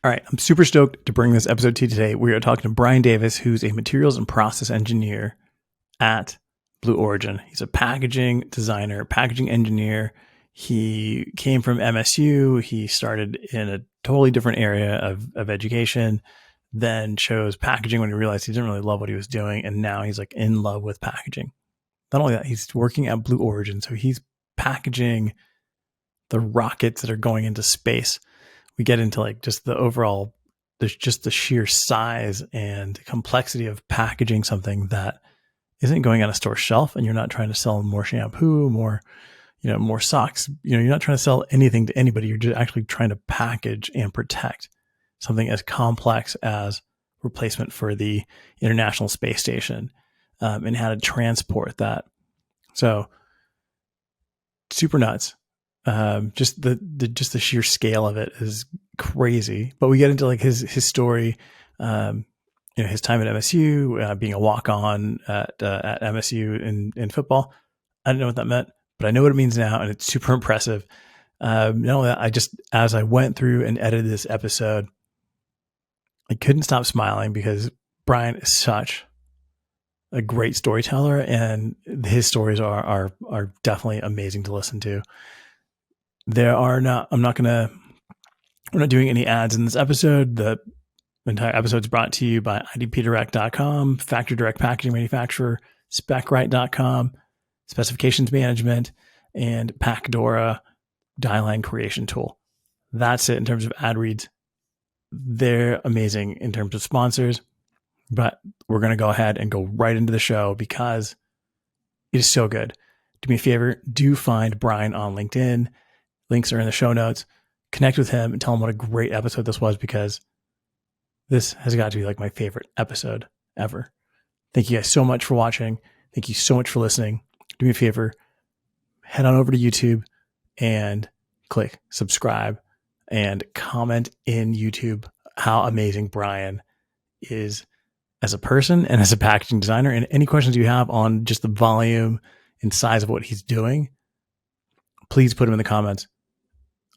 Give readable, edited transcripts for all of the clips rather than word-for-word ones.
All right, I'm super stoked to bring this episode to you today. We are talking to Brian Davis, who's a materials and process engineer at Blue Origin. He's a packaging designer, packaging engineer. He came from MSU. He started in a totally different area of education, then chose packaging when he realized he didn't really love what he was doing. And now he's like in love with packaging. Not only that, he's working at Blue Origin. So he's packaging the rockets that are going into space. We get into like just the overall, there's just the sheer size and complexity of packaging something that isn't going on a store shelf, and you're not trying to sell more shampoo, more, more socks. You're not trying to sell anything to anybody. You're just actually trying to package and protect something as complex as replacement for the International Space Station, and how to transport that. So super nuts. Just the sheer scale of it is crazy. But we get into like his story, his time at MSU, being a walk-on at MSU in football. I didn't know what that meant, but I know what it means now, and it's super impressive. No, as I went through and edited this episode, I couldn't stop smiling because Brian is such a great storyteller, and his stories are definitely amazing to listen to. We're not doing any ads in this episode. The entire episode is brought to you by idpdirect.com, Factory Direct Packaging Manufacturer, specwrite.com, Specifications Management, and Packdora die line creation tool. That's it in terms of ad reads. They're amazing in terms of sponsors, but we're going to go ahead and go right into the show because it is so good. Do me a favor, do find Brian on LinkedIn. Links are in the show notes. Connect with him and tell him what a great episode this was, because this has got to be like my favorite episode ever. Thank you guys so much for watching. Thank you so much for listening. Do me a favor, head on over to YouTube and click subscribe and comment in YouTube how amazing Brian is as a person and as a packaging designer. And any questions you have on just the volume and size of what he's doing, please put them in the comments.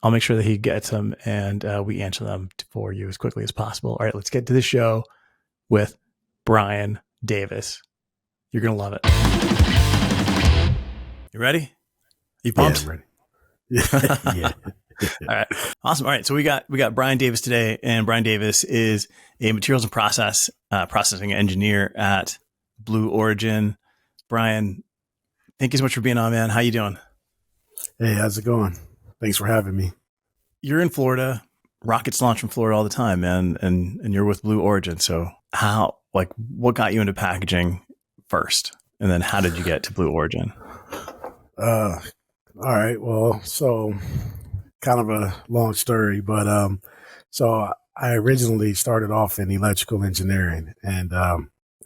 I'll make sure that he gets them and we answer them for you as quickly as possible. All right, let's get to the show with Brian Davis. You're going to love it. You ready? You pumped? Yeah, I'm ready. Yeah. All right. Awesome. All right. So we got Brian Davis today, and Brian Davis is a materials and processing engineer at Blue Origin. Brian, thank you so much for being on, man. How you doing? Hey, how's it going? Thanks for having me. You're in Florida. Rockets launch from Florida all the time, man. And you're with Blue Origin. So what got you into packaging first? And then how did you get to Blue Origin? All right. Well, so kind of a long story, but so I originally started off in electrical engineering and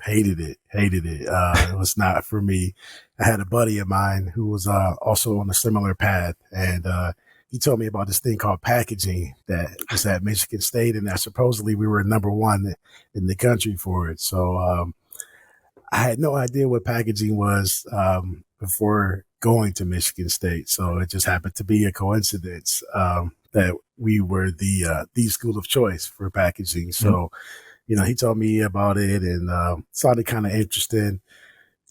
hated it. It was not for me. I had a buddy of mine who was also on a similar path, and he told me about this thing called packaging that was at Michigan State, and that supposedly we were number one in the country for it. So I had no idea what packaging was before going to Michigan State. So it just happened to be a coincidence that we were the school of choice for packaging. So, he told me about it and sounded kind of interesting.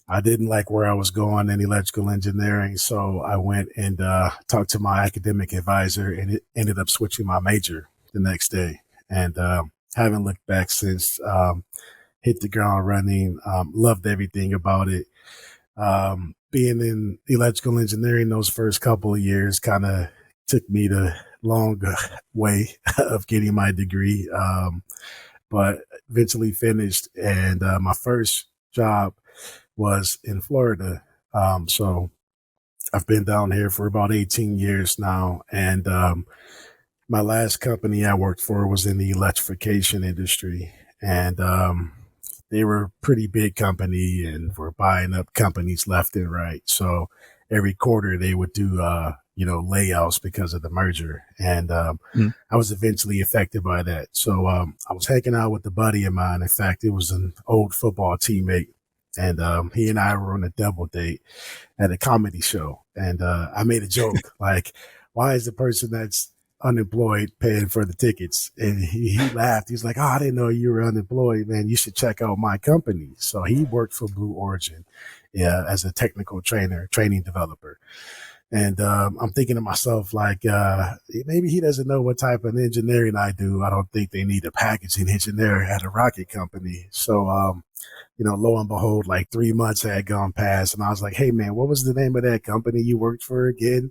I didn't like where I was going in electrical engineering. So I went and talked to my academic advisor, and it ended up switching my major the next day. And haven't looked back since. Hit the ground running. Loved everything about it. Being in electrical engineering those first couple of years kind of took me the long way of getting my degree, but eventually finished. And my first job was in Florida. So I've been down here for about 18 years now. And my last company I worked for was in the electrification industry. And they were a pretty big company and were buying up companies left and right. So every quarter they would do, layouts because of the merger. And I was eventually affected by that. So I was hanging out with a buddy of mine. In fact, it was an old football teammate. And he and I were on a double date at a comedy show. And I made a joke like, why is the person that's unemployed paying for the tickets. And he laughed. He's like, "Oh, I didn't know you were unemployed, man. You should check out my company." So he worked for Blue Origin, yeah, as a technical training developer. And I'm thinking to myself, like, maybe he doesn't know what type of engineering I do. I don't think they need a packaging engineer at a rocket company. So, lo and behold, like 3 months had gone past, and I was like, "Hey, man, what was the name of that company you worked for again?"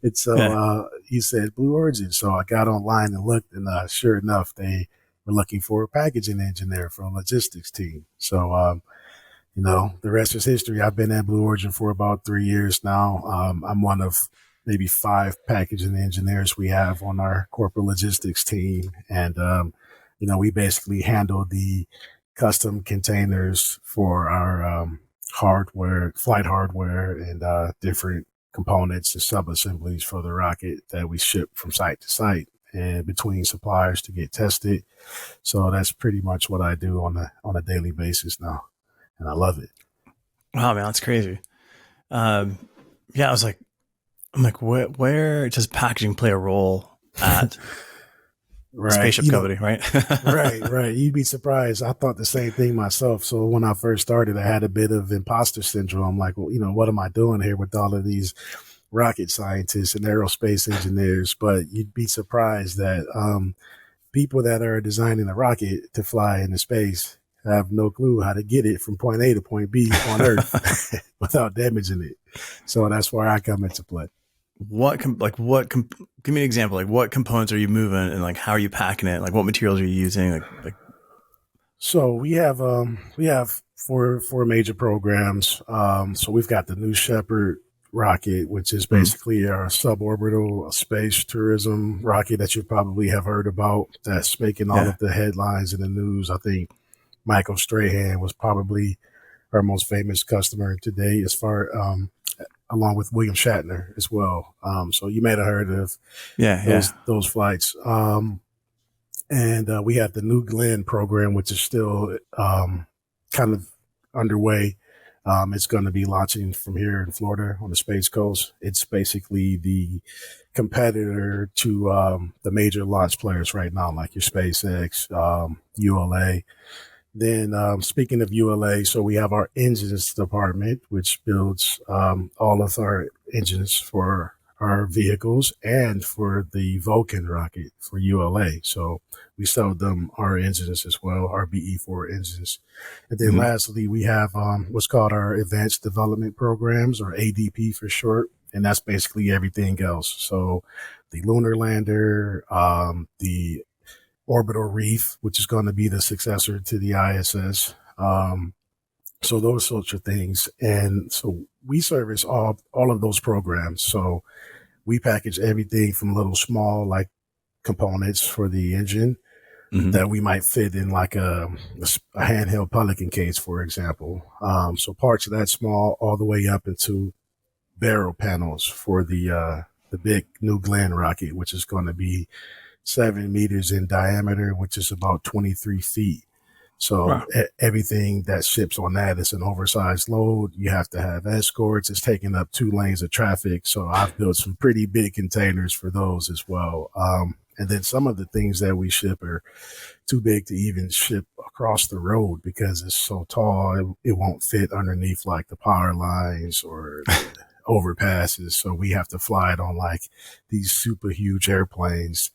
And so Yeah. he said Blue Origin. So I got online and looked, and sure enough, they were looking for a packaging engineer for a logistics team. So the rest is history. I've been at Blue Origin for about 3 years now. I'm one of maybe 5 packaging engineers we have on our corporate logistics team. And, we basically handle the custom containers for our hardware, flight hardware, and different components and sub-assemblies for the rocket that we ship from site to site and between suppliers to get tested. So that's pretty much what I do on a daily basis now, and I love it. Wow, man, that's crazy. Um, yeah, I'm like, where does packaging play a role at a Right. spaceship company, right? Right, right. You'd be surprised. I thought the same thing myself. So when I first started, I had a bit of imposter syndrome. Like, well, what am I doing here with all of these rocket scientists and aerospace engineers? But you'd be surprised that people that are designing a rocket to fly into space have no clue how to get it from point A to point B on Earth without damaging it. So that's where I come into play. Give me an example. Like, what components are you moving, and like, how are you packing it? Like, what materials are you using? So we have four major programs. So we've got the new Shepard rocket, which is basically our suborbital space tourism rocket that you probably have heard about. That's making all of the headlines in the news. I think Michael Strahan was probably our most famous customer today, along with William Shatner as well. So you may have heard of those flights. And we have the New Glenn program, which is still kind of underway. It's going to be launching from here in Florida on the Space Coast. It's basically the competitor to the major launch players right now, like your SpaceX, ULA. Then speaking of ULA, so we have our engines department, which builds all of our engines for our vehicles and for the Vulcan rocket for ULA. So we sell them our engines as well, our BE4 engines. And then lastly, we have what's called our Advanced Development Programs, or ADP for short. And that's basically everything else. So the lunar lander, the orbital reef, which is going to be the successor to the ISS. So those sorts of things. And so we service all of those programs. So we package everything from little small like components for the engine that we might fit in like a handheld Pelican case, for example. So parts of that small all the way up into barrel panels for the big New Glenn rocket, which is going to be 7 meters in diameter, which is about 23 feet. So everything that ships on that is an oversized load. You have to have escorts. It's taking up 2 lanes of traffic. So I've built some pretty big containers for those as well. And then some of the things that we ship are too big to even ship across the road because it's so tall. It won't fit underneath like the power lines or overpasses. So we have to fly it on like these super huge airplanes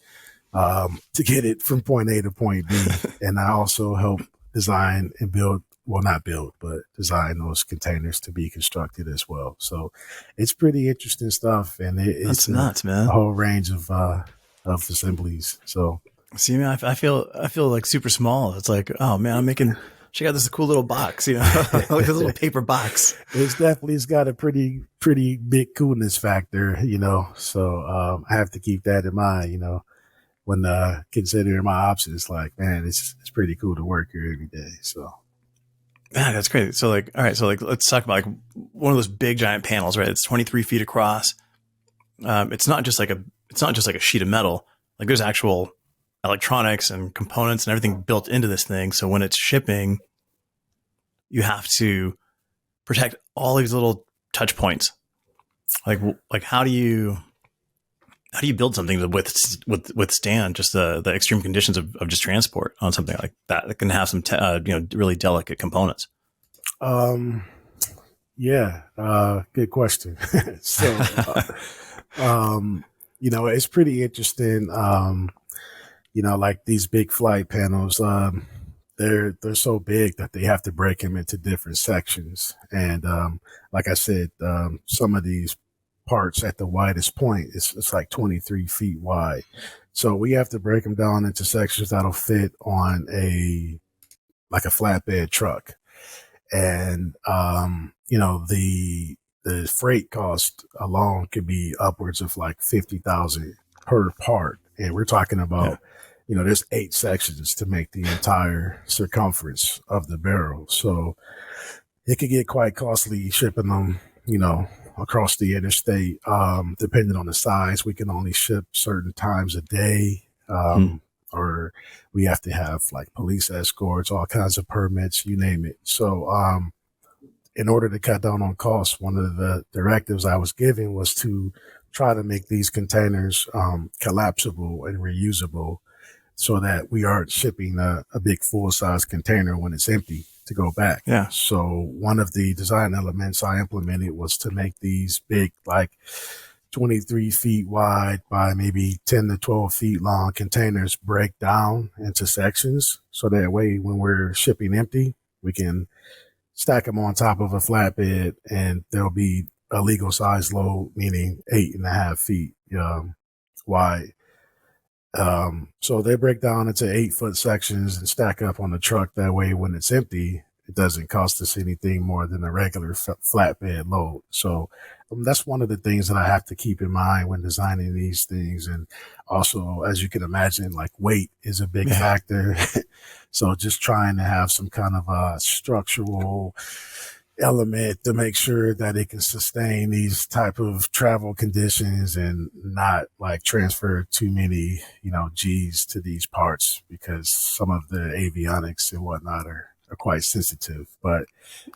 to get it from point A to point B. And I also help design and build, well, not build, but design those containers to be constructed as well. So it's pretty interesting stuff. And it's nuts, man. A whole range of assemblies. So see, man, I feel like super small. It's like, oh man, I'm making, check out this cool little box, like this little paper box. It's got a pretty big coolness factor, so I have to keep that in mind, when considering my options. Like, man, it's pretty cool to work here every day. So man, that's crazy. So like, all right, so like, let's talk about like one of those big giant panels, right? It's 23 feet across. It's not just like a sheet of metal. Like there's actual electronics and components and everything built into this thing. So when it's shipping, you have to protect all these little touch points. Like how do you how do you build something to withstand just the extreme conditions of just transport on something like that that can have some really delicate components? Um, yeah, good question. So, um, it's pretty interesting. Like these big flight panels, they're so big that they have to break them into different sections. And like I said, some of these parts at the widest point, it's like 23 feet wide. So we have to break them down into sections that'll fit on a flatbed truck. And the freight cost alone could be upwards of like 50,000 per part, and we're talking Yeah. about there's 8 sections to make the entire circumference of the barrel, so it could get quite costly shipping them across the interstate. Depending on the size, we can only ship certain times a day. Or we have to have like police escorts, all kinds of permits, you name it. So, in order to cut down on costs, one of the directives I was given was to try to make these containers collapsible and reusable so that we aren't shipping a big full size container when it's empty to go back. Yeah. So one of the design elements I implemented was to make these big, like 23 feet wide by maybe 10 to 12 feet long containers break down into sections. So that way, when we're shipping empty, we can stack them on top of a flatbed and there'll be a legal size load, meaning 8.5 feet wide. So they break down into 8-foot sections and stack up on the truck. That way, when it's empty, it doesn't cost us anything more than a regular flatbed load. So that's one of the things that I have to keep in mind when designing these things. And also, as you can imagine, like weight is a big factor. So just trying to have some kind of a structural element to make sure that it can sustain these type of travel conditions and not like transfer too many, G's to these parts, because some of the avionics and whatnot are quite sensitive. But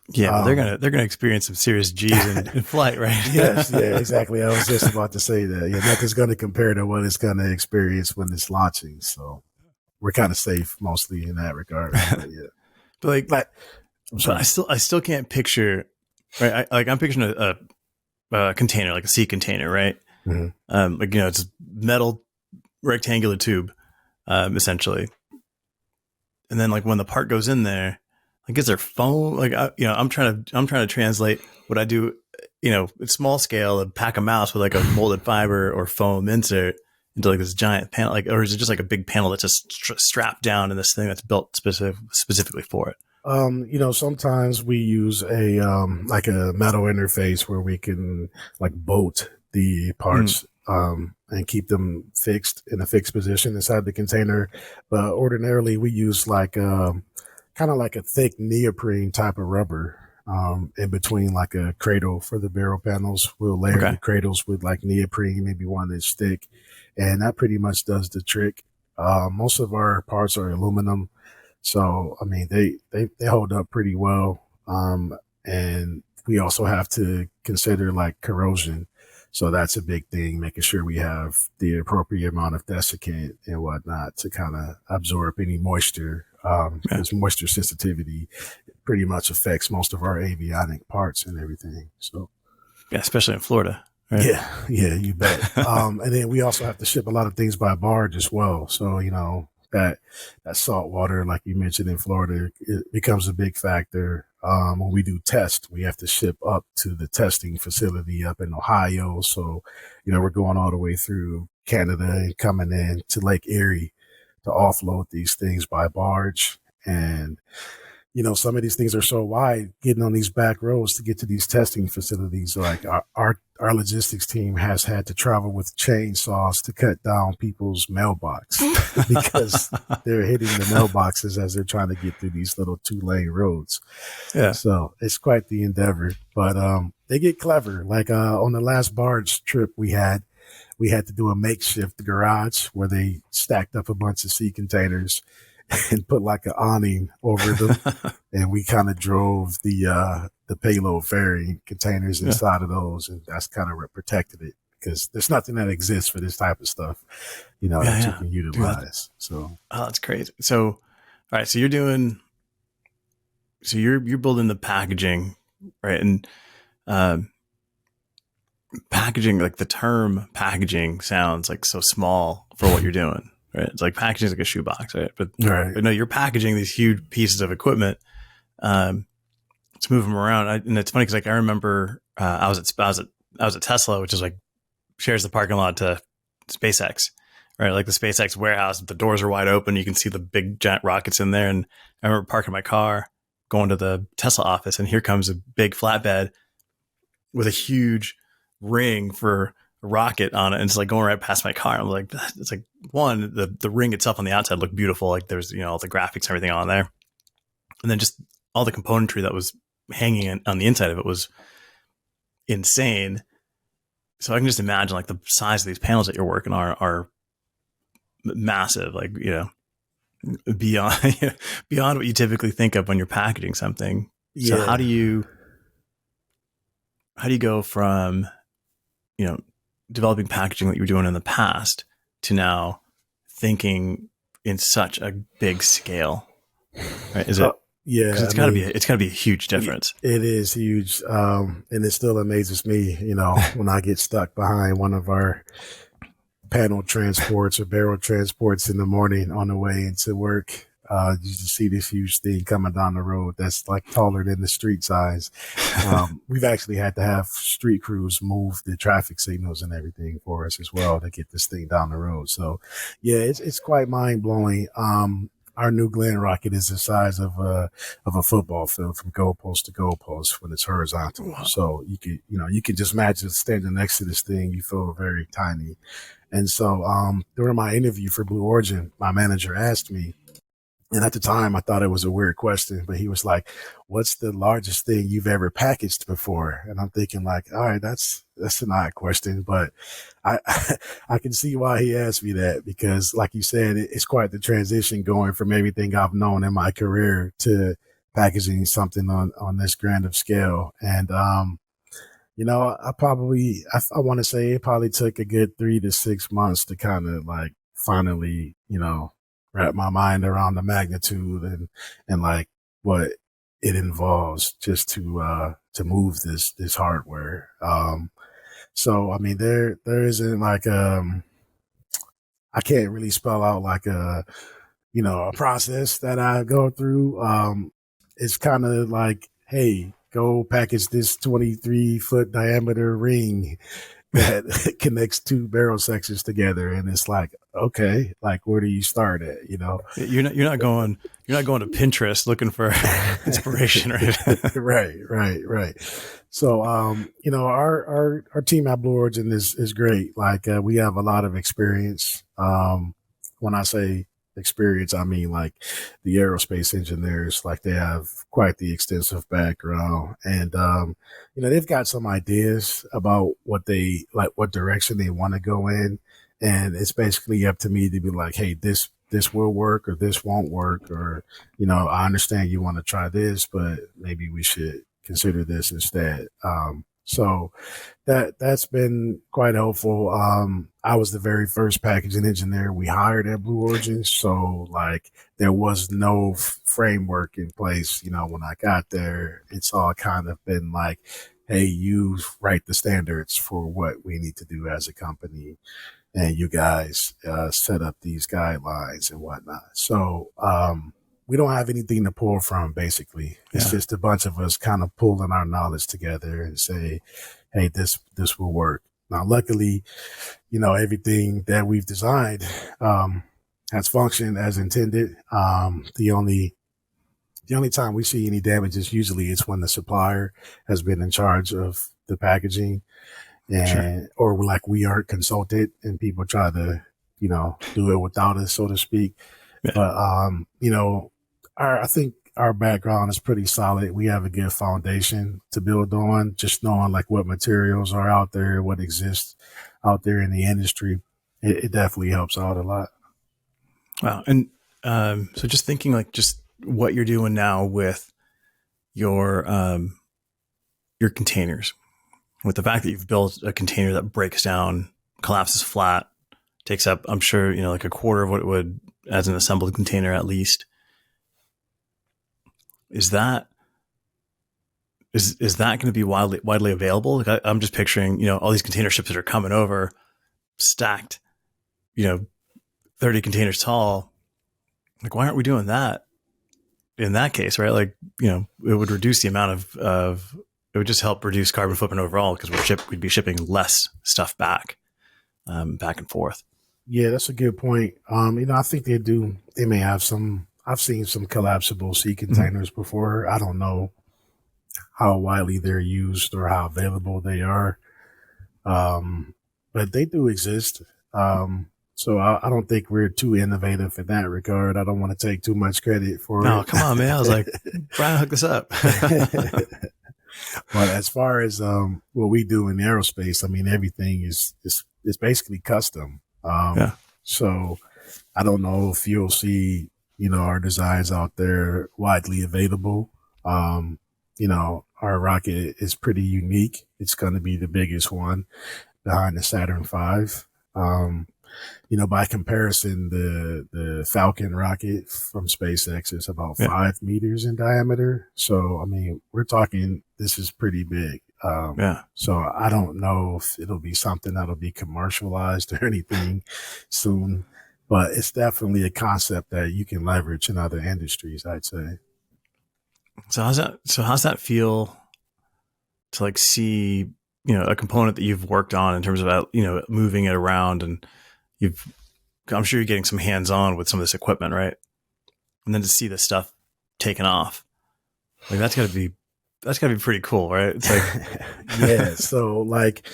yeah, they're gonna experience some serious G's in flight, right? Yes, yeah, exactly. I was just about to say that. Yeah, nothing's going to compare to what it's going to experience when it's launching. So we're kind of safe mostly in that regard. But yeah, but I still can't picture, right? I'm picturing a container, like a sea container, right? Mm-hmm. It's metal rectangular tube, essentially. And then like when the part goes in there, like is there foam? Like I'm trying to translate what I do, at small scale, and pack a mouse with like a molded fiber or foam insert into like this giant panel, or is it just like a big panel that's just strapped down in this thing that's built specifically for it? Sometimes we use like a metal interface where we can like bolt the parts and keep them fixed in a fixed position inside the container. But ordinarily we use like kind of like a thick neoprene type of rubber in between like a cradle for the barrel panels. We'll layer the cradles with like neoprene, maybe 1 inch thick, and that pretty much does the trick. Most of our parts are aluminum. So, I mean, they hold up pretty well. And we also have to consider like corrosion. So that's a big thing, making sure we have the appropriate amount of desiccant and whatnot to kind of absorb any moisture. Because moisture sensitivity pretty much affects most of our avionic parts and everything. So, yeah, especially in Florida. Right? Yeah, you bet. And then we also have to ship a lot of things by barge as well. So, that salt water, like you mentioned in Florida, it becomes a big factor. When we do tests, we have to ship up to the testing facility up in Ohio. So, we're going all the way through Canada and coming in to Lake Erie to offload these things by barge. And, some of these things are so wide, getting on these back roads to get to these testing facilities. Like our logistics team has had to travel with chainsaws to cut down people's mailbox because they're hitting the mailboxes as they're trying to get through these little 2-lane roads. Yeah. So it's quite the endeavor, but they get clever. Like on the last barge trip we had to do a makeshift garage where they stacked up a bunch of sea containers and put like an awning over them. And we kind of drove the payload ferry containers inside of those. And that's kind of what protected it. because there's nothing that exists for this type of stuff, Yeah, that you yeah. can Dude, utilize. So that's crazy. So, all right. So you're building the packaging, right? And um, packaging, like the term packaging sounds like so small for what you're doing, right? It's like packaging is like a shoebox, right? right, But no, you're packaging these huge pieces of equipment um, to move them around. And it's funny because like I remember I was at Tesla, which is like shares the parking lot to SpaceX, right? Like the SpaceX warehouse, the doors are wide open. You can see the big giant rockets in there. And I remember parking my car, going to the Tesla office, and here comes a big flatbed with a huge ring for a rocket on it. And it's like going right past my car. I'm like, it's like one, the ring itself on the outside looked beautiful. Like there's, all the graphics and everything on there. And then just all the componentry that was hanging on the inside of it was insane. So I can just imagine like the size of these panels that you're working on are massive, like, beyond, beyond what you typically think of when you're packaging something. So yeah. how do you go from, you know, developing packaging that you were doing in the past to now thinking in such a big scale, right? Is it, because Yeah, I it's gotta be a huge difference. it is huge, and it still amazes me, when I get stuck behind one of our panel transports or barrel transports in the morning on the way into work. You just see this huge thing coming down the road that's like taller than the street size. We've actually had to have street crews move the traffic signals and everything for us as well to get this thing down the road. So, yeah, it's quite mind blowing. Our new Glen rocket is the size of a football field from goalpost to goalpost when it's horizontal. Wow. So you can just imagine standing next to this thing. You feel very tiny. And so during my interview for Blue Origin, my manager asked me, and at the time I thought it was a weird question, but he was like, "What's the largest thing you've ever packaged before?" And I'm thinking like, all right, that's an odd question, but I I can see why he asked me that because, like you said, it's quite the transition going from everything I've known in my career to packaging something on this grand of scale. And I want to say it probably took a good 3 to 6 months to kind of like finally, wrap my mind around the magnitude and like what it involves just to move this hardware. So, I mean, there isn't like, I can't really spell out like a process that I go through. It's kind of like, hey, go package this 23-foot diameter ring that connects two barrel sections together. And it's like, okay, like where do you start at, You're not going to Pinterest looking for inspiration, right? right. So, our team at Blue Origin is great. Like, we have a lot of experience. When I say experience, I mean like the aerospace engineers, like they have quite the extensive background and, they've got some ideas about what direction they want to go in. And it's basically up to me to be like, hey, this will work or this won't work. Or, I understand you want to try this, but maybe we should consider this instead. So that's been quite helpful. I was the very first packaging engineer we hired at Blue Origin. So like there was no framework in place. When I got there, it's all kind of been like, hey, you write the standards for what we need to do as a company and you guys set up these guidelines and whatnot. So we don't have anything to pull from, basically. It's Yeah. just a bunch of us kind of pulling our knowledge together and say, hey, this will work. Now, luckily, everything that we've designed has functioned as intended. The only time we see any damages usually it's when the supplier has been in charge of the packaging Sure. and or like we aren't consulted and people try to do it without us, so to speak. Yeah. But I think our background is pretty solid. We have a good foundation to build on, just knowing like what materials are out there, what exists out there in the industry. It definitely helps out a lot. Wow. And so just thinking like just what you're doing now with your containers, with the fact that you've built a container that breaks down, collapses flat, takes up, I'm sure, like a quarter of what it would as an assembled container at least. Is that going to be widely available? Like I'm just picturing, all these container ships that are coming over, stacked, 30 containers tall. Like, why aren't we doing that in that case, right? Like, it would reduce the amount of it would just help reduce carbon footprint overall because we'd be shipping less stuff back and forth. Yeah, that's a good point. I think they may have some. I've seen some collapsible sea containers before. I don't know how widely they're used or how available they are. But they do exist. So I don't think we're too innovative in that regard. I don't want to take too much credit for it. Oh, come on, man. I was like, Brian, hook this up. But as far as what we do in aerospace, I mean, everything is basically custom. Yeah. So I don't know if you'll see, our designs out there widely available. Our rocket is pretty unique. It's going to be the biggest one behind the Saturn V. By comparison, the Falcon rocket from SpaceX is about 5 meters in diameter. So, I mean, we're talking, this is pretty big. So I don't know if it'll be something that'll be commercialized or anything soon, but it's definitely a concept that you can leverage in other industries, I'd say. So how's that feel to like see, a component that you've worked on in terms of, moving it around, and I'm sure you're getting some hands-on with some of this equipment, right? And then to see this stuff taken off, like that's gotta be pretty cool, right? It's like, yeah. So like,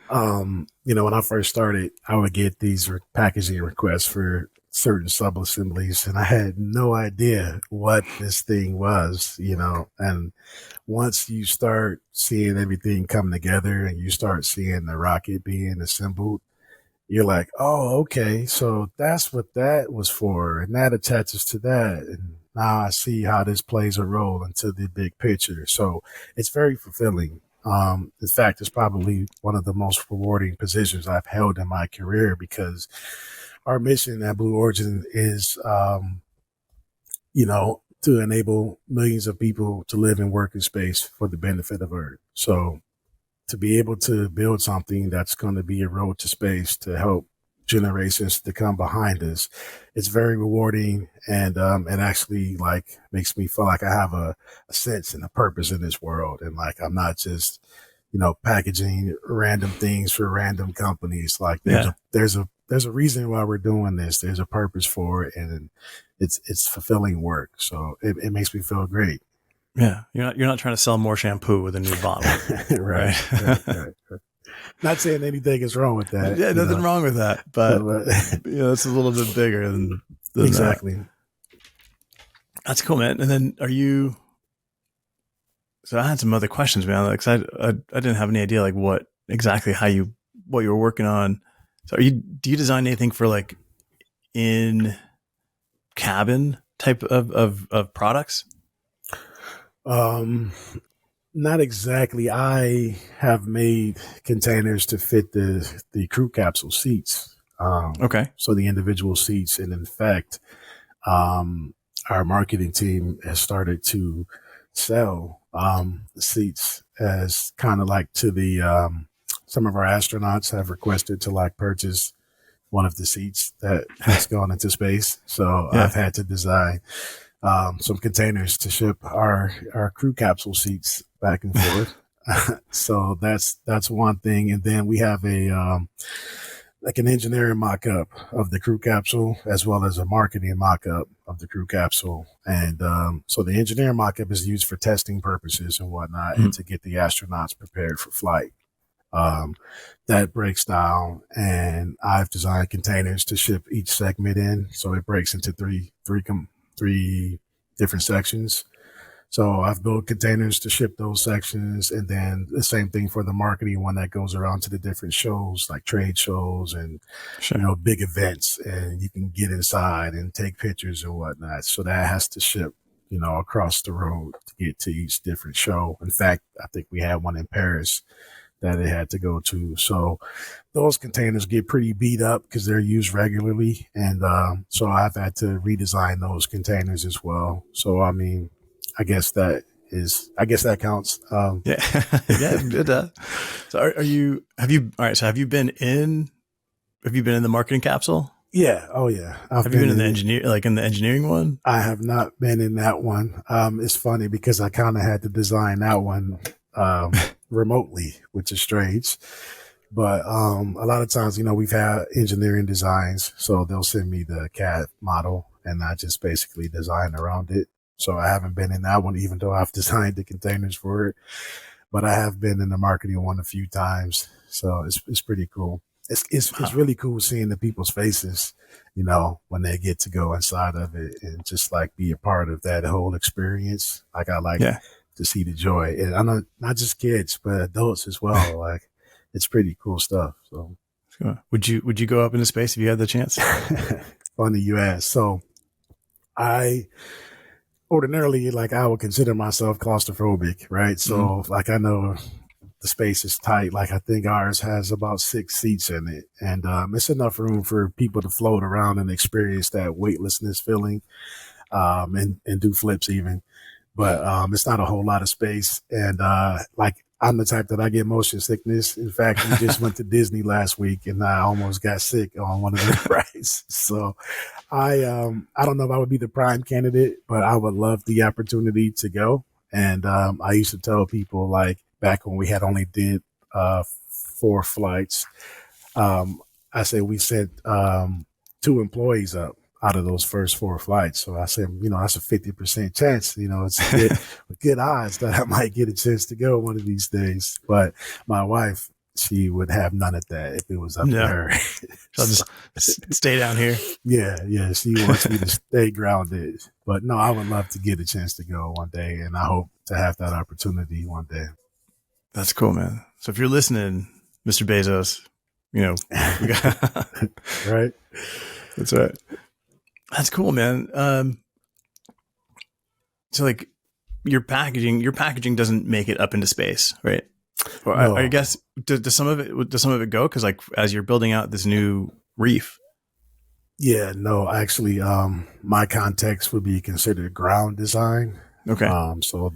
when I first started, I would get these packaging requests for certain sub-assemblies, and I had no idea what this thing was, and once you start seeing everything come together and you start seeing the rocket being assembled, you're like, oh, okay, so that's what that was for, and that attaches to that, and now I see how this plays a role into the big picture. So it's very fulfilling. In fact, it's probably one of the most rewarding positions I've held in my career, because our mission at Blue Origin is, to enable millions of people to live and work in space for the benefit of Earth. So to be able to build something that's going to be a road to space to help generations to come behind us, it's very rewarding, and it actually like makes me feel like I have a sense and a purpose in this world, and like I'm not just packaging random things for random companies. Like there's a reason why we're doing this. There's a purpose for it, and it's fulfilling work. So it makes me feel great. Yeah, you're not trying to sell more shampoo with a new bottle, right. Not saying anything is wrong with that. Yeah, nothing wrong with that, but it's a little bit bigger than exactly. That. That's cool, man. And then so I had some other questions, man. Like, I didn't have any idea like what you were working on. So do you design anything for like in cabin type of products? Not exactly. I have made containers to fit the crew capsule seats. Okay. So the individual seats, and in fact, our marketing team has started to sell the seats as kind of like to the some of our astronauts have requested to like purchase one of the seats that has gone into space. So I've had to design some containers to ship our crew capsule seats back and forth. So that's one thing. And then we have like an engineering mock-up of the crew capsule, as well as a marketing mock-up of the crew capsule. And so the engineering mock-up is used for testing purposes and whatnot, and to get the astronauts prepared for flight. That breaks down, and I've designed containers to ship each segment in. So it breaks into three different sections. So I've built containers to ship those sections, and then the same thing for the marketing one that goes around to the different shows, like trade shows and big events, and you can get inside and take pictures and whatnot. So that has to ship, across the road to get to each different show. In fact, I think we had one in Paris that it had to go to. So those containers get pretty beat up because they're used regularly. And so I've had to redesign those containers as well. So, I mean, I guess that counts. Yeah. Yeah. It does. So have you been in the marketing capsule? Yeah. Oh, yeah. Have you been in the in the engineering one? I have not been in that one. It's funny because I kind of had to design that one remotely, which is strange. But a lot of times, we've had engineering designs, so they'll send me the CAD model, and I just basically design around it. So I haven't been in that one, even though I've designed the containers for it. But I have been in the marketing one a few times, so it's pretty cool. It's really cool seeing the people's faces, when they get to go inside of it and just like be a part of that whole experience. Like I like Yeah. to see the joy, and I know not just kids but adults as well. Like it's pretty cool stuff. So would you go up into space if you had the chance? funny you ask. So I ordinarily, like, I would consider myself claustrophobic, right? So like I know the space is tight. Like I think ours has about 6 seats in it, and it's enough room for people to float around and experience that weightlessness feeling, and do flips even. But it's not a whole lot of space, and like I'm the type that I get motion sickness. In fact, we just went to Disney last week, and I almost got sick on one of the rides. So I don't know if I would be the prime candidate, but I would love the opportunity to go. And I used to tell people, like, back when we had only did 4 flights, I said we sent 2 employees up out of those first 4 flights. So I said, that's a 50% chance, it's good odds that I might get a chance to go one of these days. But my wife, she would have none of that if it was up to her. I'll just stay down here. Yeah. She wants me to stay grounded. But no, I would love to get a chance to go one day, and I hope to have that opportunity one day. That's cool, man. So if you're listening, Mr. Bezos, we got right. That's right. That's cool, man. So like your packaging doesn't make it up into space, right? Or No. I guess does some of it go? Because like as you're building out this new reef. Yeah, no, actually, my context would be considered ground design. Okay. So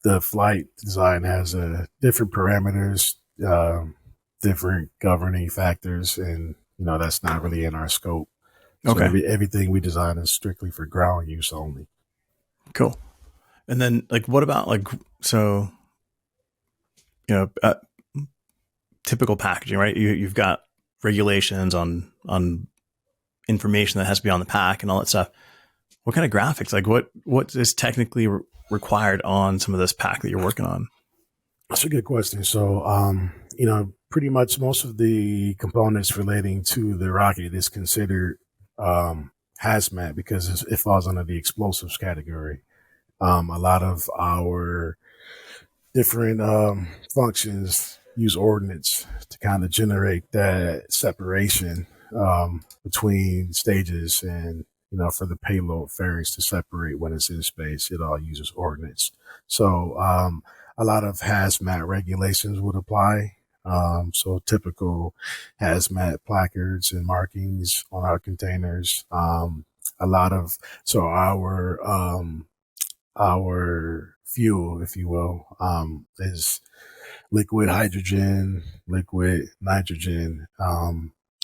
the flight design has different parameters, different governing factors, and that's not really in our scope. So Okay. everything we design is strictly for ground use only. Cool. And then like, what about like, so, typical packaging, right? You've got regulations on information that has to be on the pack and all that stuff. What kind of graphics, like what is technically required on some of this pack that you're working on? That's a good question. So, pretty much most of the components relating to the rocket is considered hazmat because it falls under the explosives category. A lot of our different functions use ordnance to kind of generate that separation between stages, and for the payload fairings to separate when it's in space, it all uses ordnance. So a lot of hazmat regulations would apply. So typical hazmat placards and markings on our containers. Our fuel, if you will, is liquid hydrogen, liquid nitrogen,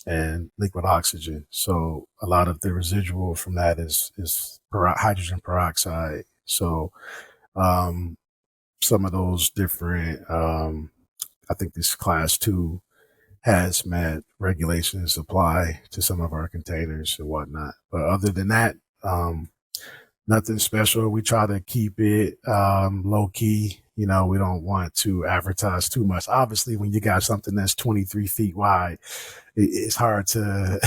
and liquid oxygen. So a lot of the residual from that is hydrogen peroxide. So some of those different, I think this class 2 hazmat regulations apply to some of our containers and whatnot. But other than that, nothing special. We try to keep it low key. We don't want to advertise too much. Obviously, when you got something that's 23 feet wide, it's hard to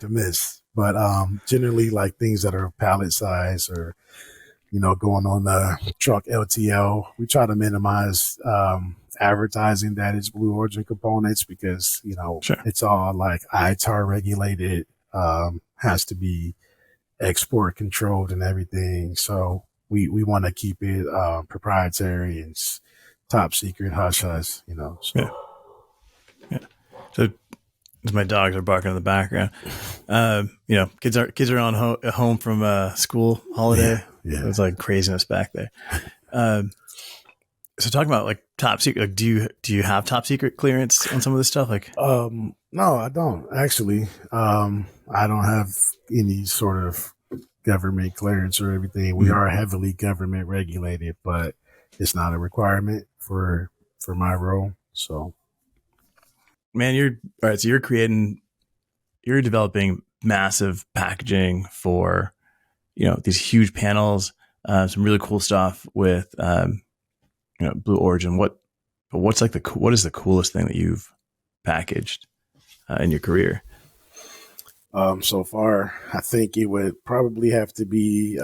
miss. But generally, like things that are pallet size or going on the truck LTL, we try to minimize advertising that it's Blue Origin components because Sure. It's all like ITAR regulated, has to be export controlled and everything. So we want to keep it proprietary and top secret, hush hush, Yeah. so. Yeah. So my dogs are barking in the background. Kids are on home from school Yeah, holiday. So yeah. it's like craziness back there. Um, so talking about like top secret, like do you have top secret clearance on some of this stuff? Like, No, I don't actually. I don't have any sort of government clearance or everything. We mm, are heavily government regulated, but it's not a requirement for my role. So, man, you're all right. So you're developing massive packaging for these huge panels, some really cool stuff with Blue Origin. What is the coolest thing that you've packaged in your career? so far, I think it would probably have to be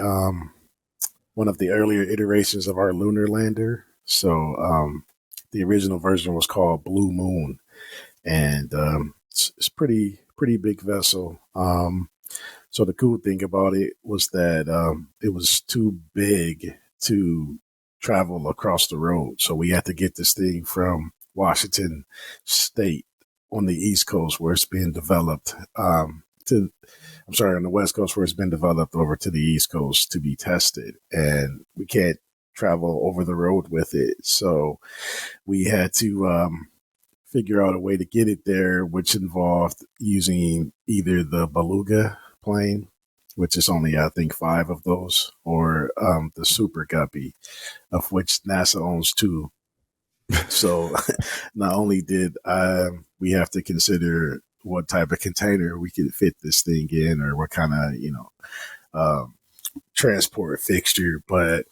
one of the earlier iterations of our lunar lander. So, the original version was called Blue Moon, and it's pretty big vessel. So the cool thing about it was that it was too big to travel across the road. So we had to get this thing from Washington State on the East Coast where it's being developed on the West Coast where it's been developed over to the East Coast to be tested. And we can't travel over the road with it. So we had to figure out a way to get it there, which involved using either the Beluga plane, which is only, I think, 5 of those, or the Super Guppy, of which NASA owns 2. So not only did we have to consider what type of container we could fit this thing in or what kind of, um, transport fixture, but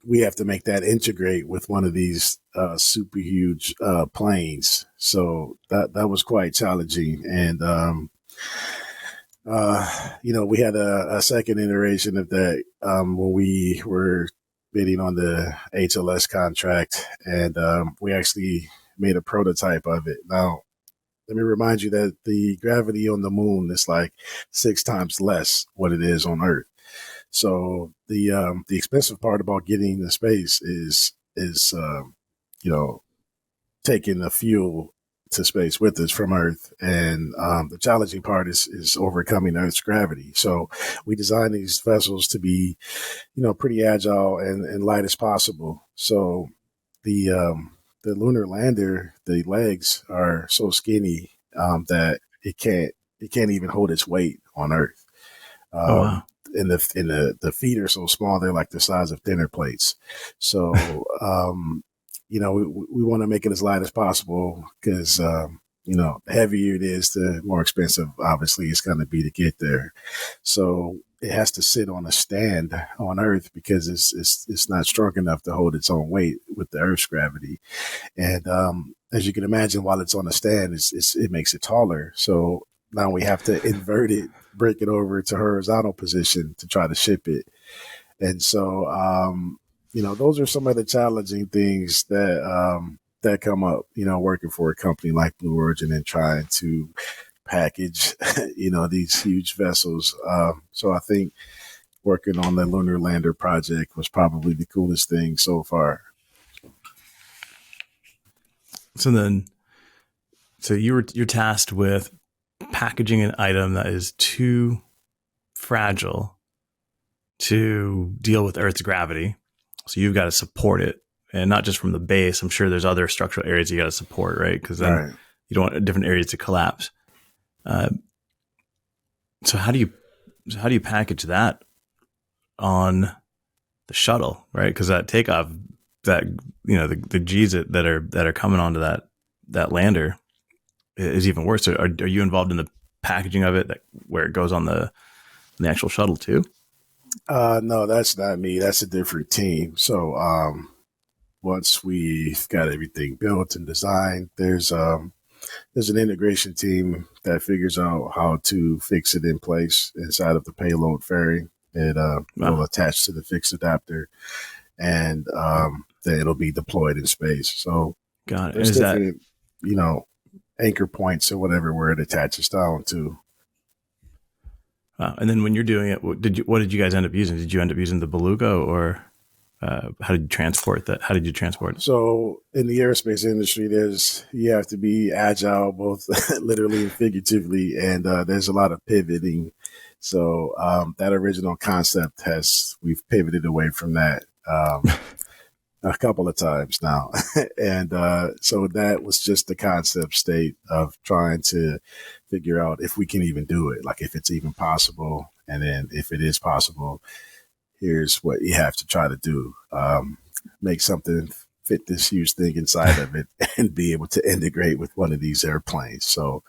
we have to make that integrate with one of these super huge planes. So that was quite challenging. And, we had a second iteration of that when we were bidding on the HLS contract, and we actually made a prototype of it. Now, let me remind you that the gravity on the moon is like 6 times less what it is on Earth. So the expensive part about getting to space is you know taking the fuel to space with us from Earth, and the challenging part is overcoming Earth's gravity. So we designed these vessels to be pretty agile and light as possible. So the lunar lander, the legs are so skinny that it can't even hold its weight on Earth. Oh wow. And the feet are so small they're like the size of dinner plates. So we want to make it as light as possible because the heavier it is, the more expensive obviously it's going to be to get there. So it has to sit on a stand on Earth because it's not strong enough to hold its own weight with the Earth's gravity. And as you can imagine, while it's on a stand, it makes it taller. So now we have to invert it, break it over to horizontal position to try to ship it. And so, those are some of the challenging things that come up, working for a company like Blue Origin and trying to package, these huge vessels. So I think working on the lunar lander project was probably the coolest thing so far. So then, you're tasked with packaging an item that is too fragile to deal with Earth's gravity. So you've got to support it, and not just from the base. I'm sure there's other structural areas you got to support, right? Because then Right. you don't want different areas to collapse. Uh, so how do you package that on the shuttle, right? Because that takeoff, that the G's that are coming onto that lander is even worse. So are you involved in the packaging of it, where it goes on the actual shuttle too? No, that's not me. That's a different team. So once we've got everything built and designed, there's an integration team that figures out how to fix it in place inside of the payload fairing. It will Wow. attach to the fixed adapter, and then it'll be deployed in space. So Got it. And there's is that different, anchor points or whatever where it attaches down to. wow. And then when you're doing it, what did you guys end up using? Did you end up using the Beluga or how did you transport that? How did you transport it? So in the aerospace industry, you have to be agile, both literally and figuratively, and there's a lot of pivoting. So that original concept we've pivoted away from that a couple of times now, and so that was just the concept state of trying to figure out if we can even do it, like if it's even possible, and then if it is possible, here's what you have to try to do. Make something fit this huge thing inside of it and be able to integrate with one of these airplanes. So,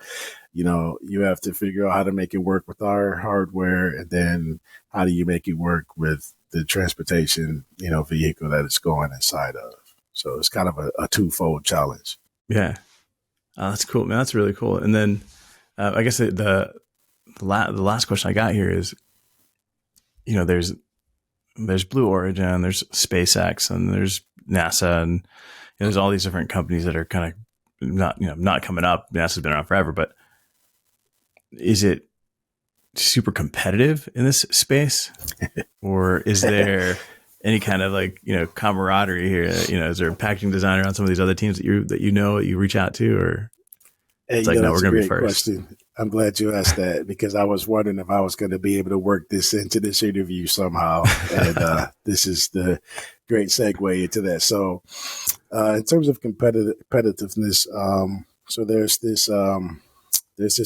you have to figure out how to make it work with our hardware, and then how do you make it work with the transportation, vehicle that it's going inside of. So it's kind of a twofold challenge. Yeah. That's cool, man. That's really cool. And then I guess the last question I got here is, there's Blue Origin, there's SpaceX, and there's NASA, and there's all these different companies that are kind of not coming up. NASA's been around forever, but is it super competitive in this space, or is there any kind of camaraderie here? Is there a packaging designer on some of these other teams that you reach out to, or it's no, we're going to be first? Question. I'm glad you asked that, because I was wondering if I was going to be able to work this into this interview somehow. And this is the great segue into that. So in terms of competitiveness, so there's this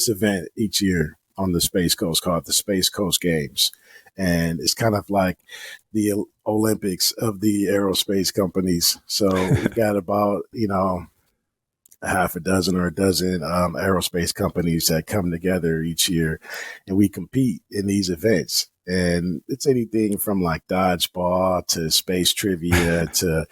event each year on the Space Coast called the Space Coast Games. And it's kind of like the Olympics of the aerospace companies. So we got about, a half a dozen or a dozen aerospace companies that come together each year, and we compete in these events. And it's anything from like dodgeball to space trivia to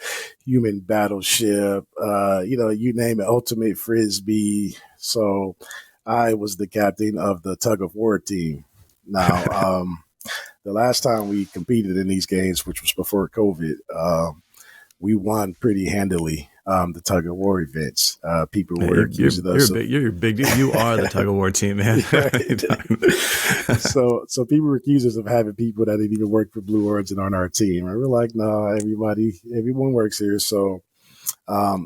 human battleship, you name it, ultimate frisbee. So I was the captain of the tug of war team. Now, the last time we competed in these games, which was before COVID, we won pretty handily. The tug of war events. People were accusing us. You're big dude. You are the tug of war team, man. So people were accusing us of having people that didn't even work for Blue Origin on our team. And we're like, no, everyone works here. So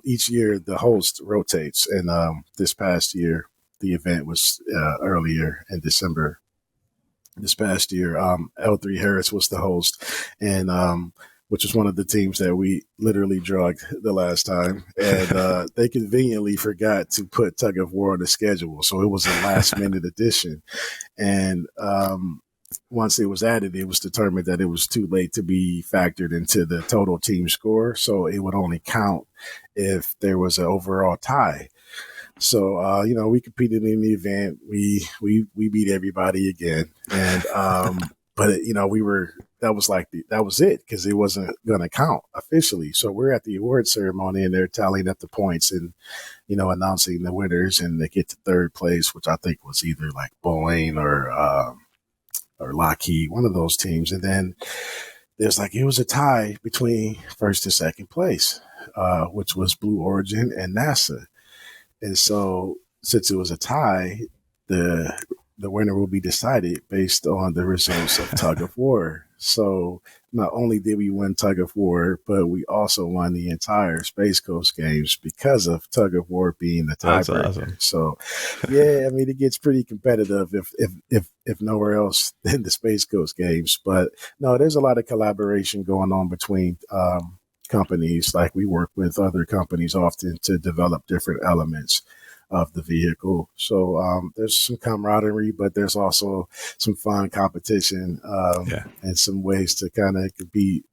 each year the host rotates. And this past year, the event was earlier in December. This past year, L3 Harris was the host, and which was one of the teams that we literally drugged the last time. And they conveniently forgot to put tug of war on the schedule. So it was a last minute addition. And once it was added, it was determined that it was too late to be factored into the total team score. So it would only count if there was an overall tie. So, we competed in the event. We beat everybody again. And, but that was it, because it wasn't going to count officially. So we're at the award ceremony, and they're tallying up the points and, announcing the winners, and they get to third place, which I think was either like Boeing or Lockheed, one of those teams. And then it was a tie between first and second place, which was Blue Origin and NASA. And so since it was a tie, the winner will be decided based on the results of tug of war. So not only did we win tug of war, but we also won the entire Space Coast Games because of tug of war being the tiebreaker. Awesome. So yeah, it gets pretty competitive if nowhere else than the Space Coast Games. But no, there's a lot of collaboration going on between companies. Like, we work with other companies often to develop different elements of the vehicle. So there's some camaraderie, but there's also some fun competition and some ways to kind of compete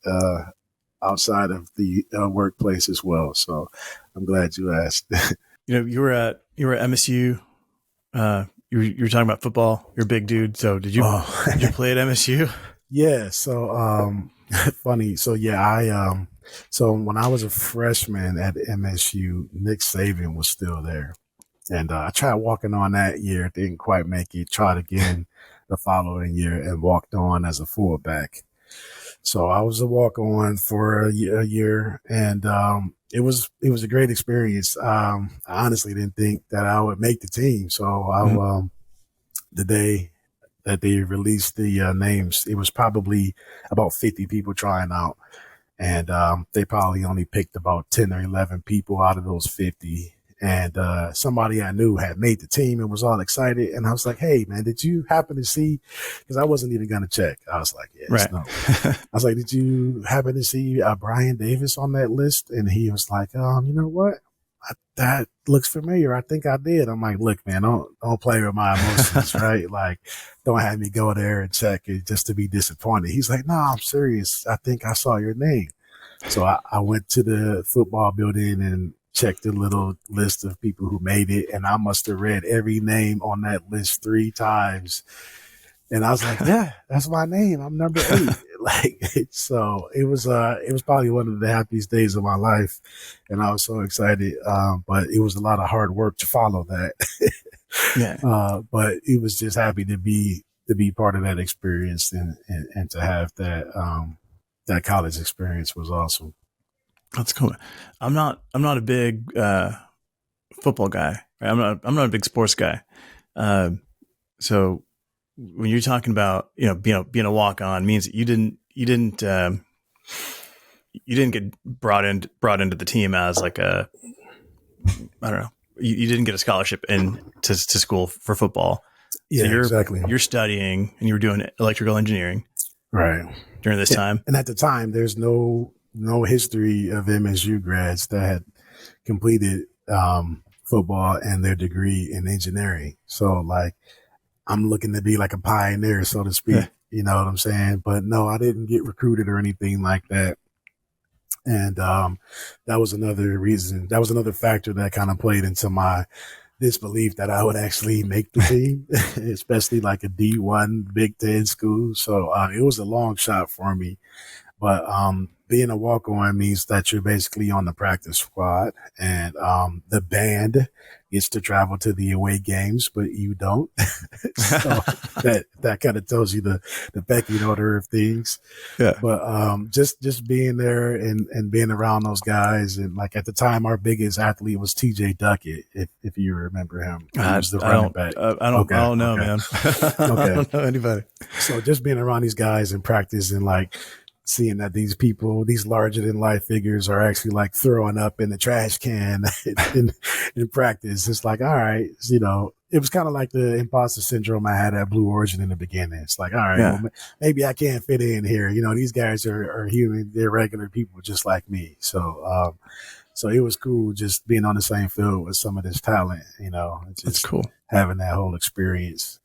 outside of the workplace as well. So I'm glad you asked. You were at MSU. You were talking about football. You're a big dude. So did you play at MSU? Yeah. So funny. So yeah, so when I was a freshman at MSU, Nick Saban was still there. And I tried walking on that year, didn't quite make it, tried again the following year and walked on as a fullback. So I was a walk on for a year, and it was a great experience. I honestly didn't think that I would make the team. So the day that they released the names, it was probably about 50 people trying out. And they probably only picked about 10 or 11 people out of those 50. And somebody I knew had made the team and was all excited. And I was like, hey, man, did you happen to see? Because I wasn't even going to check. I was like, yes, Right. no. I was like, did you happen to see Brian Davis on that list? And he was like, you know what? That looks familiar. I think I did. I'm like, look, man, don't play with my emotions, right? Like, don't have me go there and check it just to be disappointed. He's like, no, I'm serious. I think I saw your name. So I went to the football building and checked the little list of people who made it. And I must have read every name on that list 3 times. And I was like, yeah, that's my name. I'm number 8. Like, so it was probably one of the happiest days of my life. And I was so excited. But it was a lot of hard work to follow that. Yeah. But it was just happy to be part of that experience and to have that college experience was awesome. That's cool. I'm not a big football guy. Right? I'm not a big sports guy. So when you're talking about being a walk on means that you didn't get brought into the team as like a, I don't know, you didn't get a scholarship to school for football. Yeah, so exactly. You're studying and you were doing electrical engineering, right, during this time. And at the time, there's no history of MSU grads that had completed football and their degree in engineering. So like, I'm looking to be like a pioneer, so to speak. You know what I'm saying? But no, I didn't get recruited or anything like that. And that was another reason. That was another factor that kind of played into my disbelief that I would actually make the team, especially like a D1 Big Ten school. So it was a long shot for me. But being a walk-on means that you're basically on the practice squad, and the band gets to travel to the away games, but you don't. So that kind of tells you the pecking order of things. Yeah. But just being there and being around those guys, and like at the time, our biggest athlete was TJ Duckett, if you remember him. He was the running back. I don't know, man. I don't know anybody. So just being around these guys in practice and like seeing that these people, these larger than life figures, are actually like throwing up in the trash can in practice. It's like, all right, it was kind of like the imposter syndrome I had at Blue Origin in the beginning. It's like, all right, well, maybe I can't fit in here. These guys are human. They're regular people just like me. So, so it was cool just being on the same field with some of this talent, just that's cool. Having that whole experience.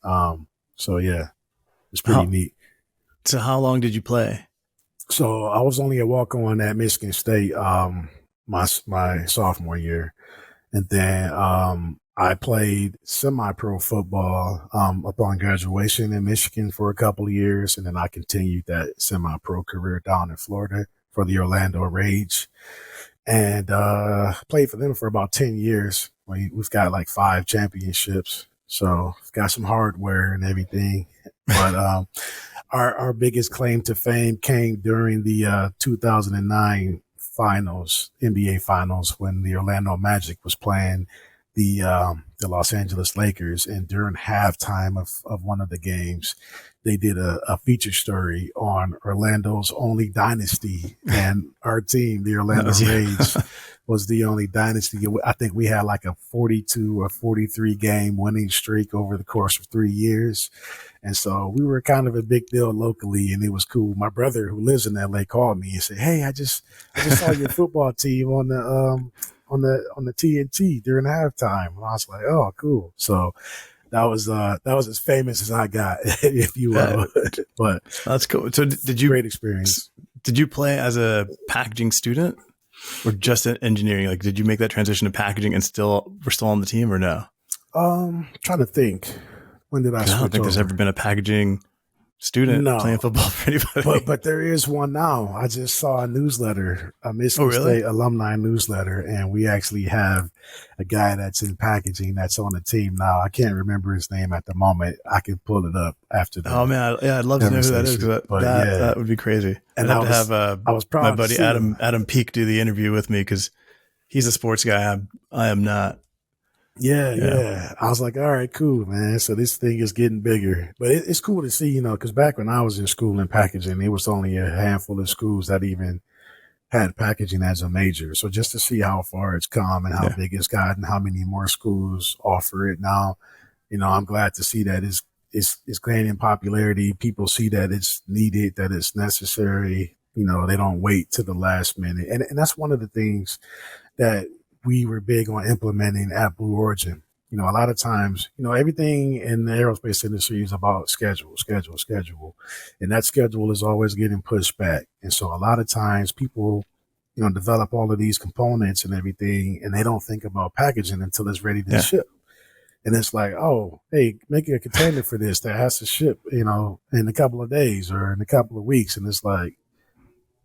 So yeah, it's pretty neat. So how long did you play? So I was only a walk-on at Michigan State my sophomore year. And then I played semi-pro football upon graduation in Michigan for a couple of years. And then I continued that semi-pro career down in Florida for the Orlando Rage. And played for them for about 10 years. We've got like 5 championships. So we've got some hardware and everything. But our biggest claim to fame came during the 2009 finals, NBA finals, when the Orlando Magic was playing the Los Angeles Lakers. And during halftime of one of the games, they did a feature story on Orlando's only dynasty. And our team, the Orlando Rage, was the only dynasty. I think we had like a 42 or 43 game winning streak over the course of 3 years. And so we were kind of a big deal locally, and it was cool. My brother, who lives in LA, called me and said, "Hey, I just saw your football team on the TNT during halftime." And I was like, "Oh, cool." So that was as famous as I got, if you will. But that's cool. So did you great experience? Did you play as a packaging student or just in engineering? Like, did you make that transition to packaging and we're still on the team, or no? Trying to think. When did I don't think there's ever been a packaging student playing football for anybody. But there is one now. I just saw a newsletter, a Michigan State alumni newsletter, and we actually have a guy that's in packaging that's on the team now. I can't remember his name at the moment. I can pull it up after the I'd love to know who that is, because that would be crazy. And I was proud my buddy Adam Peake do the interview with me, because he's a sports guy. I am not. Yeah. I was like, all right, cool, man. So this thing is getting bigger. But it's cool to see, because back when I was in school in packaging, it was only a handful of schools that even had packaging as a major. So just to see how far it's come and how Yeah. big it's gotten, how many more schools offer it now, I'm glad to see that it's gaining popularity. People see that it's needed, that it's necessary. They don't wait to the last minute. And that's one of the things that we were big on implementing at Blue Origin. A lot of times, everything in the aerospace industry is about schedule, schedule, schedule. And that schedule is always getting pushed back. And so a lot of times people, develop all of these components and everything, and they don't think about packaging until it's ready to Yeah. ship. And it's like, oh, hey, make a container for this that has to ship, in a couple of days or in a couple of weeks. And it's like,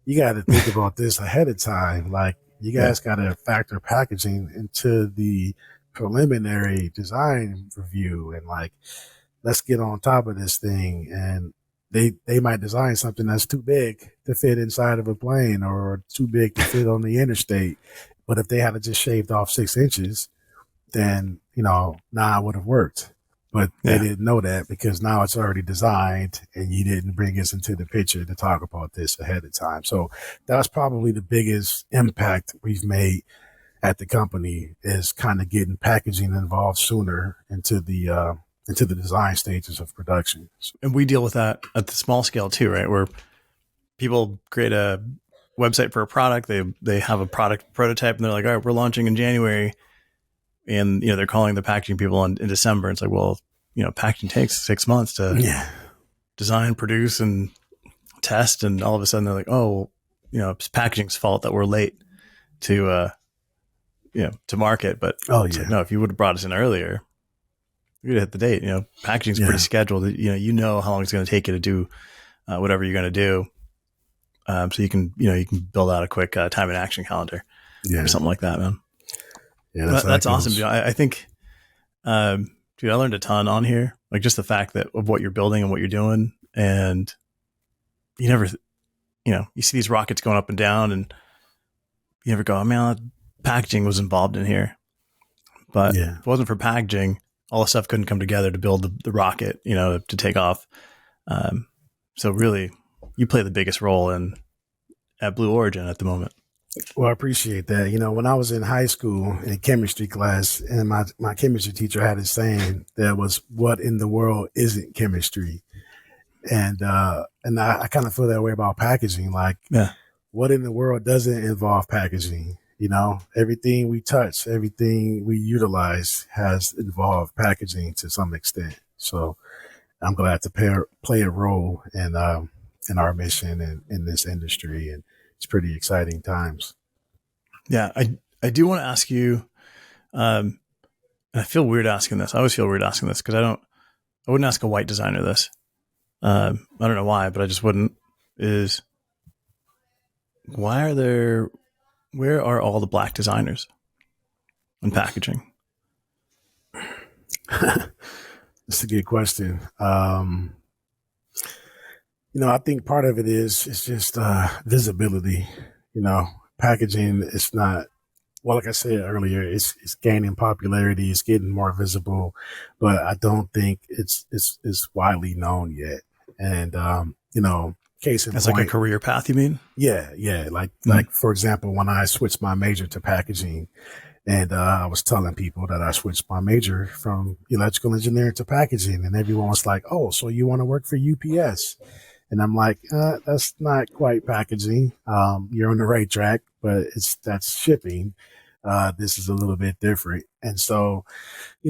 you got to think about this ahead of time. Like, you Yeah. guys got to factor packaging into the preliminary design review, and like, let's get on top of this thing. And they might design something that's too big to fit inside of a plane or too big to fit on the interstate. But if they had just shaved off 6 inches, then, now it would have worked. But they Yeah. didn't know that because now it's already designed and you didn't bring us into the picture to talk about this ahead of time. So that's probably the biggest impact we've made at the company, is kind of getting packaging involved sooner into the design stages of production. And we deal with that at the small scale too, right? Where people create a website for a product, they have a product prototype, and they're like, all right, we're launching in January, and they're calling the packaging people in December. It's like, well, packaging takes 6 months to design, produce, and test, and all of a sudden they're like, oh, it's packaging's fault that we're late to to market. But it's like, no, if you would have brought us in earlier, we would have hit the date. Packaging's pretty scheduled. You know how long it's going to take you to do whatever you're going to do. So you can build out a quick time and action calendar or something like that, man. Yeah, that's awesome. Dude. I think, dude, I learned a ton on here. Like, just the fact that of what you're building and what you're doing, and you never, you see these rockets going up and down, and you never go, oh, man, packaging was involved in here. But if it wasn't for packaging, all the stuff couldn't come together to build the rocket, to take off. So really, you play the biggest role at Blue Origin at the moment. Well, I appreciate that. When I was in high school in chemistry class, and my chemistry teacher had a saying that was, "What in the world isn't chemistry?" And I kind of feel that way about packaging. Like, what in the world doesn't involve packaging? Everything we touch, everything we utilize has involved packaging to some extent. So I'm glad to play a role in our mission and in this industry, and it's pretty exciting times. Yeah, I do want to ask you, and I feel weird asking this. I always feel weird asking this because I wouldn't ask a white designer this. I don't know why, but I just wouldn't. Is where are all the black designers in packaging? That's a good question. I think part of it is just visibility. Packaging is not, well, like I said earlier, it's gaining popularity, it's getting more visible, but I don't think it's widely known yet. And case in That's point, like a career path, you mean? Yeah. Like for example, when I switched my major to packaging, and I was telling people that I switched my major from electrical engineering to packaging, and everyone was like, "Oh, so you want to work for UPS?" And I'm like, "That's not quite packaging. You're on the right track, but that's shipping. This is a little bit different." And so,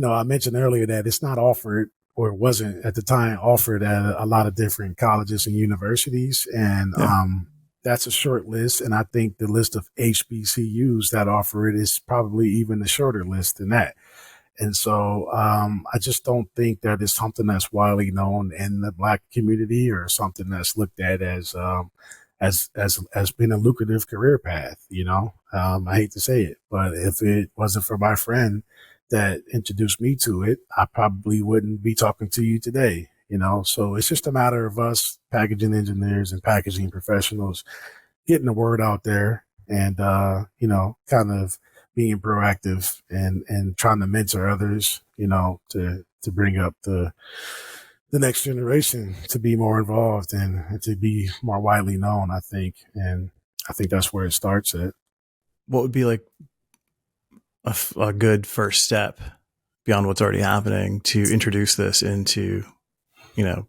I mentioned earlier that it's not offered, or wasn't at the time offered, at a lot of different colleges and universities, and that's a short list. And I think the list of HBCUs that offer it is probably even a shorter list than that. And so I just don't think that it's something that's widely known in the Black community, or something that's looked at as being a lucrative career path. I hate to say it, but if it wasn't for my friend that introduced me to it, I probably wouldn't be talking to you today. So it's just a matter of us packaging engineers and packaging professionals getting the word out there, and, kind of being proactive and trying to mentor others, to bring up the next generation to be more involved and to be more widely known, I think. And I think that's where it starts at. What would be like a good first step beyond what's already happening to introduce this into, you know,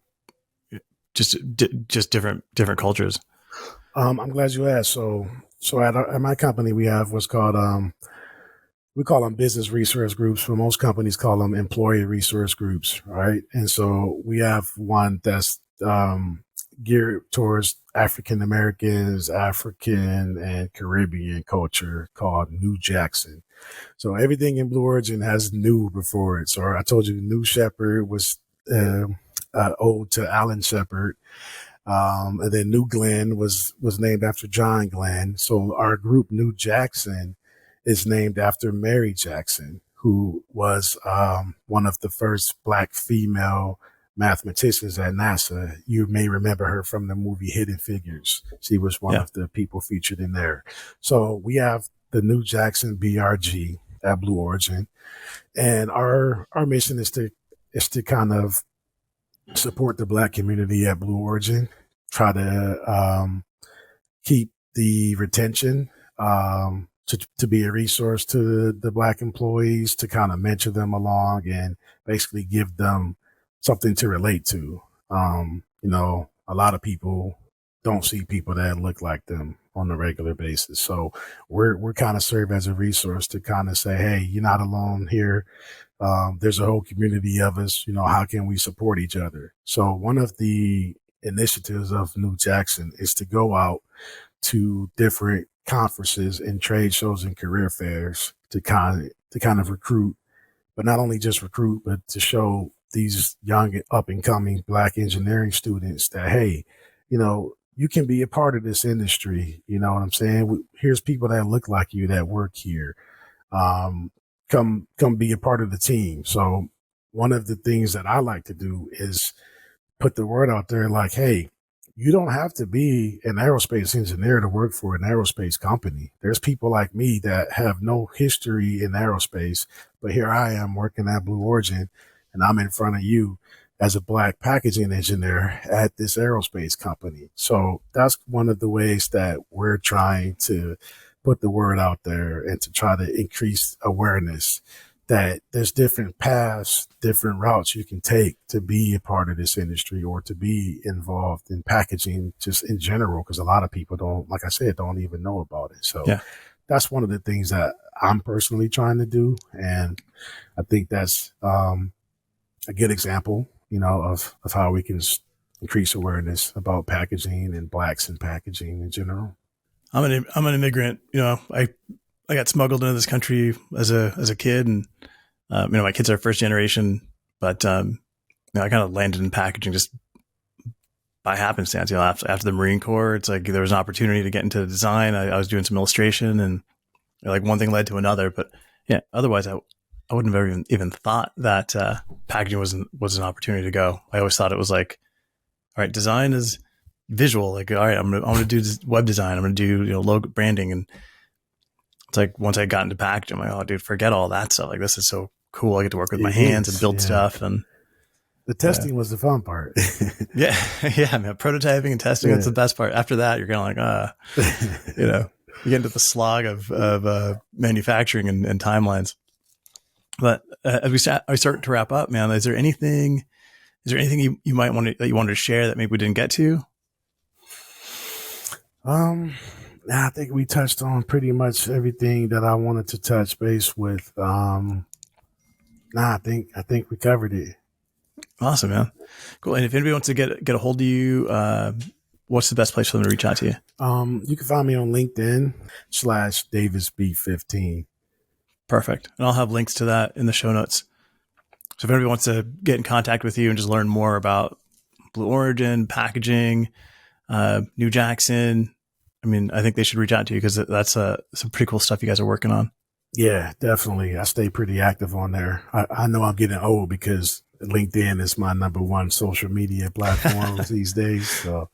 just different cultures? I'm glad you asked. So at my company, we have what's called we call them business resource groups, but most companies call them employee resource groups, right? And so we have one that's geared towards African Americans, African and Caribbean culture called New Jackson. So everything in Blue Origin has new before it. So I told you New Shepard was ode to Alan Shepard. And then New Glenn was named after John Glenn. So our group New Jackson is named after Mary Jackson, who was one of the first Black female mathematicians at NASA. You may remember her from the movie Hidden Figures. She was one of the people featured in there. So we have the New Jackson BRG at Blue Origin, and our mission is to kind of support the Black community at Blue Origin, try to keep the retention, to be a resource to the Black employees, to kind of mentor them along and basically give them something to relate to. A lot of people don't see people that look like them on a regular basis. So we're kind of serve as a resource to kind of say, hey, you're not alone here. There's a whole community of us. How can we support each other? So one of the initiatives of New Jackson is to go out to different conferences and trade shows and career fairs to kind of recruit, but not only just recruit, but to show these young up and coming Black engineering students that, hey, you can be a part of this industry. You know what I'm saying? Here's people that look like you that work here. Come be a part of the team. So one of the things that I like to do is put the word out there like, hey, you don't have to be an aerospace engineer to work for an aerospace company. There's people like me that have no history in aerospace, but here I am working at Blue Origin, and I'm in front of you as a Black packaging engineer at this aerospace company. So that's one of the ways that we're trying to put the word out there and to try to increase awareness that there's different paths, different routes you can take to be a part of this industry or to be involved in packaging just in general, because a lot of people don't, like I said, don't even know about it. So that's one of the things that I'm personally trying to do. And I think that's a good example, of how we can increase awareness about packaging and Blacks in packaging in general. I'm an immigrant. I got smuggled into this country as a kid, and my kids are first generation, but I kind of landed in packaging just by happenstance. After the Marine Corps, it's like there was an opportunity to get into design. I was doing some illustration, and like one thing led to another. But yeah, otherwise I wouldn't have ever even thought that packaging was an opportunity to go. I always thought it was like, all right, design is visual. Like, all right, I'm gonna do web design. I'm gonna do logo branding, and it's like once I got into packaging, I'm like, oh, dude, forget all that stuff. Like, this is so cool. I get to work with my hands and build stuff, and the testing was the fun part. yeah, man, prototyping and testing, that's the best part. After that, you're kind of like, you get into the slog of manufacturing and timelines. But as we start to wrap up, man, is there anything you might want that you wanted to share that maybe we didn't get to? I think we touched on pretty much everything that I wanted to touch base with. I think we covered it. Awesome, man. Cool. And if anybody wants to get a hold of you, what's the best place for them to reach out to you? You can find me on LinkedIn /DavisB15. Perfect. And I'll have links to that in the show notes. So if anybody wants to get in contact with you and just learn more about Blue Origin, packaging, New Jackson, I think they should reach out to you because that's some pretty cool stuff you guys are working on. Yeah, definitely. I stay pretty active on there. I know I'm getting old because LinkedIn is my number one social media platform these days. So